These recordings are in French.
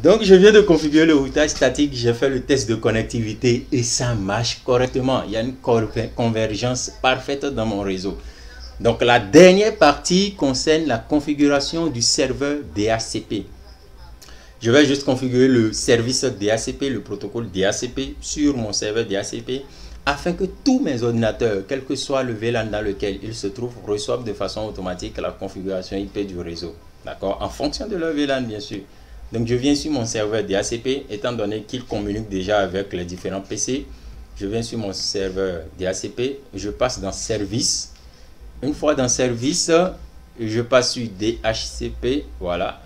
Donc, je viens de configurer le routage statique. J'ai fait le test de connectivité et ça marche correctement. Il y a une convergence parfaite dans mon réseau. Donc, la dernière partie concerne la configuration du serveur DHCP. Je vais juste configurer le service DHCP, le protocole DHCP sur mon serveur DHCP afin que tous mes ordinateurs, quel que soit le VLAN dans lequel ils se trouvent, reçoivent de façon automatique la configuration IP du réseau. D'accord? En fonction de leur VLAN, bien sûr. Donc, je viens sur mon serveur DHCP, étant donné qu'il communique déjà avec les différents PC. Je viens sur mon serveur DHCP, je passe dans Service. Une fois dans Service, je passe sur DHCP, voilà.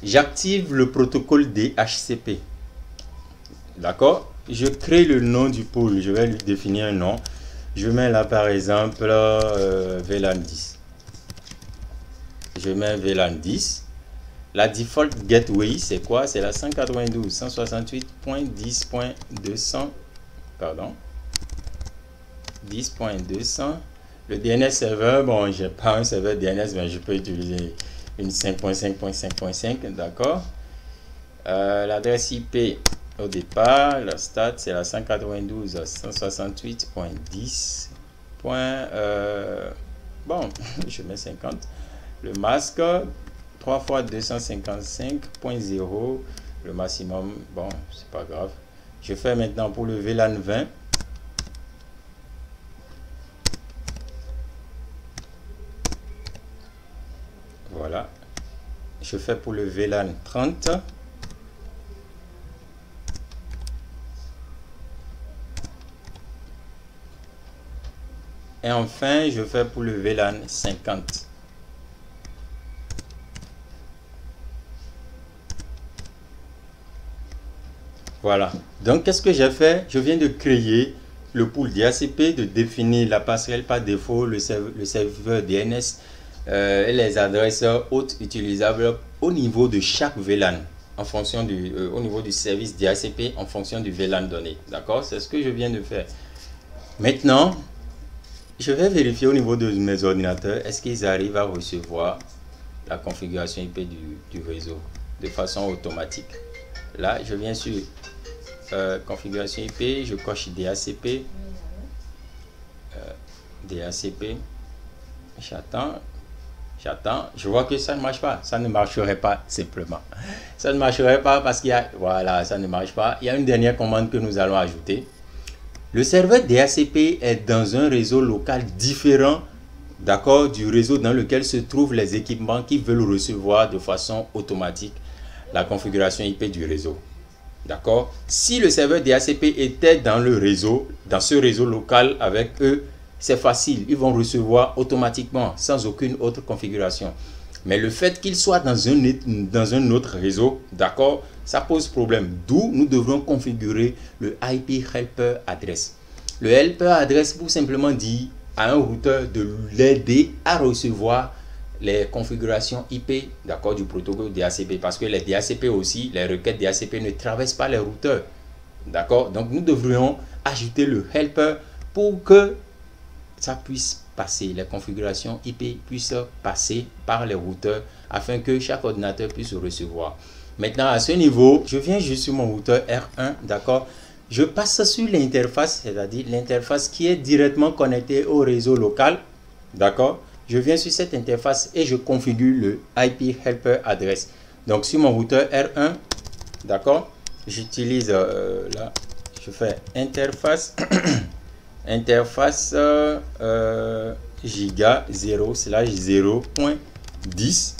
J'active le protocole DHCP. D'accord? Je crée le nom du pôle, je vais lui définir un nom. Je mets là par exemple VLAN 10. Je mets VLAN 10. La default gateway, c'est quoi? C'est la 192.168.10.200. Pardon. 10.200. Le DNS serveur, bon, j'ai pas un serveur DNS, mais je peux utiliser une 5.5.5.5, d'accord. L'adresse IP au départ, la stat, c'est la 192.168.10. Bon, je mets 50. Le masque, 3 fois 255.0, le maximum, bon, c'est pas grave. Je fais maintenant pour le VLAN 20. Voilà. Je fais pour le VLAN 30. Et enfin, je fais pour le VLAN 50. Voilà. Donc, qu'est-ce que j'ai fait? Je viens de créer le pool DHCP, de définir la passerelle par défaut, le serveur DNS et les adresses hautes utilisables au niveau de chaque VLAN, en fonction du, au niveau du service DHCP, en fonction du VLAN donné. D'accord? C'est ce que je viens de faire. Maintenant, je vais vérifier au niveau de mes ordinateurs, est-ce qu'ils arrivent à recevoir la configuration IP du réseau de façon automatique. Là, je viens sur configuration IP, je coche DHCP. DHCP. J'attends. Je vois que ça ne marche pas. Ça ne marcherait pas simplement. Ça ne marcherait pas parce qu'il y a... Voilà, ça ne marche pas. Il y a une dernière commande que nous allons ajouter. Le serveur DHCP est dans un réseau local différent, d'accord, du réseau dans lequel se trouvent les équipements qui veulent recevoir de façon automatique la configuration IP du réseau. D'accord? Si le serveur DHCP était dans le réseau, dans ce réseau local avec eux, c'est facile. Ils vont recevoir automatiquement, sans aucune autre configuration. Mais le fait qu'il soit dans un autre réseau, d'accord, ça pose problème. D'où nous devrons configurer le IP Helper Address. Le Helper Address pour simplement dire à un routeur de l'aider à recevoir les configurations IP, d'accord, du protocole DHCP, parce que les DHCP aussi, les requêtes DHCP ne traversent pas les routeurs, d'accord. Donc nous devrions ajouter le helper pour que ça puisse passer, les configurations IP puissent passer par les routeurs afin que chaque ordinateur puisse recevoir. Maintenant à ce niveau, je viens juste sur mon routeur R1, d'accord. Je passe sur l'interface, c'est-à-dire l'interface qui est directement connectée au réseau local, d'accord. Je viens sur cette interface et je configure le IP Helper Address. Donc sur mon routeur R1, d'accord, j'utilise là, je fais interface interface giga 0/0.10,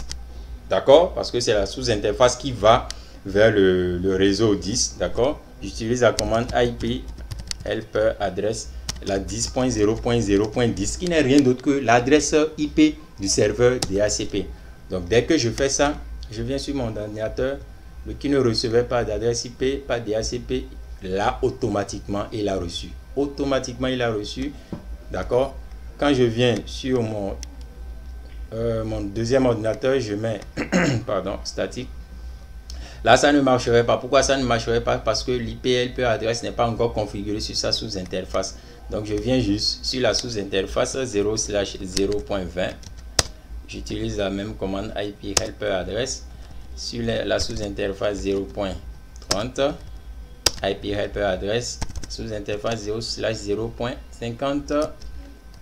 d'accord, parce que c'est la sous-interface qui va vers le réseau 10, d'accord. J'utilise la commande IP Helper Address, la 10.0.0.10 qui n'est rien d'autre que l'adresse IP du serveur DHCP. Donc dès que je fais ça, je viens sur mon ordinateur, le qui ne recevait pas d'adresse IP, pas DHCP, là automatiquement il a reçu. Automatiquement il a reçu, d'accord. Quand je viens sur mon deuxième ordinateur, je mets pardon, statique. Là, ça ne marcherait pas. Pourquoi ça ne marcherait pas? Parce que l'IP Helper Address n'est pas encore configuré sur sa sous-interface. Donc, je viens juste sur la sous-interface 0/0.20. J'utilise la même commande IP Helper Address. sur la sous-interface 0.30, IP helper adresse, sous-interface 0/0.50,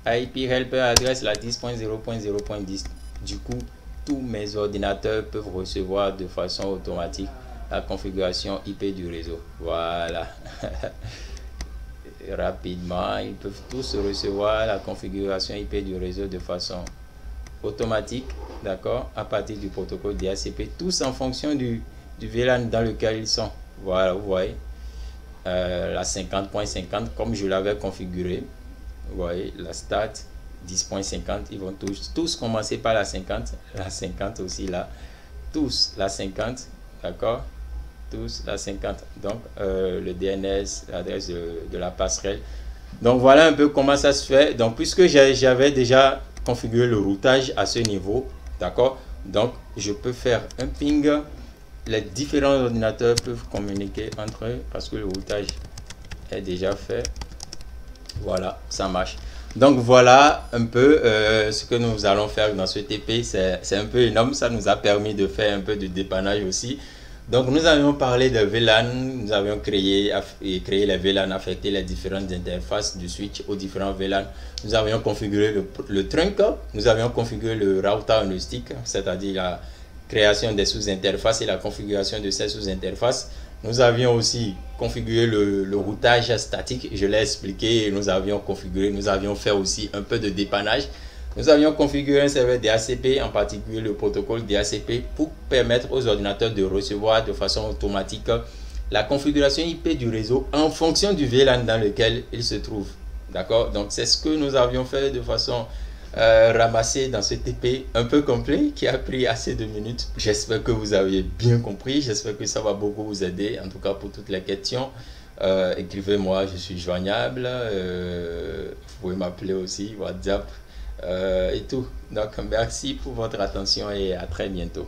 IP helper adresse la 10.0.0.10. Du coup, tous mes ordinateurs peuvent recevoir de façon automatique la configuration IP du réseau. Voilà. Rapidement, ils peuvent tous recevoir la configuration IP du réseau de façon automatique, d'accord, à partir du protocole DHCP, tous en fonction du VLAN dans lequel ils sont. Voilà, vous voyez, la 50.50 comme je l'avais configuré. Vous voyez, la start 10.50, ils vont tous commencer par la 50 aussi là, tous la 50, d'accord, tous la 50. Donc le DNS, l'adresse de la passerelle. Donc voilà un peu comment ça se fait. Donc puisque j'avais déjà configurer le routage à ce niveau, d'accord, donc je peux faire un ping, les différents ordinateurs peuvent communiquer entre eux parce que le routage est déjà fait. Voilà, ça marche. Donc voilà un peu ce que nous allons faire dans ce TP. C'est un peu énorme, ça nous a permis de faire un peu de dépannage aussi. Donc nous avions parlé de VLAN, nous avions créé les VLAN, affecté les différentes interfaces du switch aux différents VLAN. Nous avions configuré le trunk, nous avions configuré le router et le stick, c'est-à-dire la création des sous-interfaces et la configuration de ces sous-interfaces. Nous avions aussi configuré le routage statique, je l'ai expliqué, et nous avions fait aussi un peu de dépannage. Nous avions configuré un serveur DHCP, en particulier le protocole DHCP, pour permettre aux ordinateurs de recevoir de façon automatique la configuration IP du réseau en fonction du VLAN dans lequel il se trouve. D'accord? Donc c'est ce que nous avions fait de façon ramassée dans ce TP un peu complet qui a pris assez de minutes. J'espère que vous avez bien compris, j'espère que ça va beaucoup vous aider, en tout cas pour toutes les questions. Écrivez-moi, je suis joignable, vous pouvez m'appeler aussi, WhatsApp. Et tout. Donc merci pour votre attention et à très bientôt.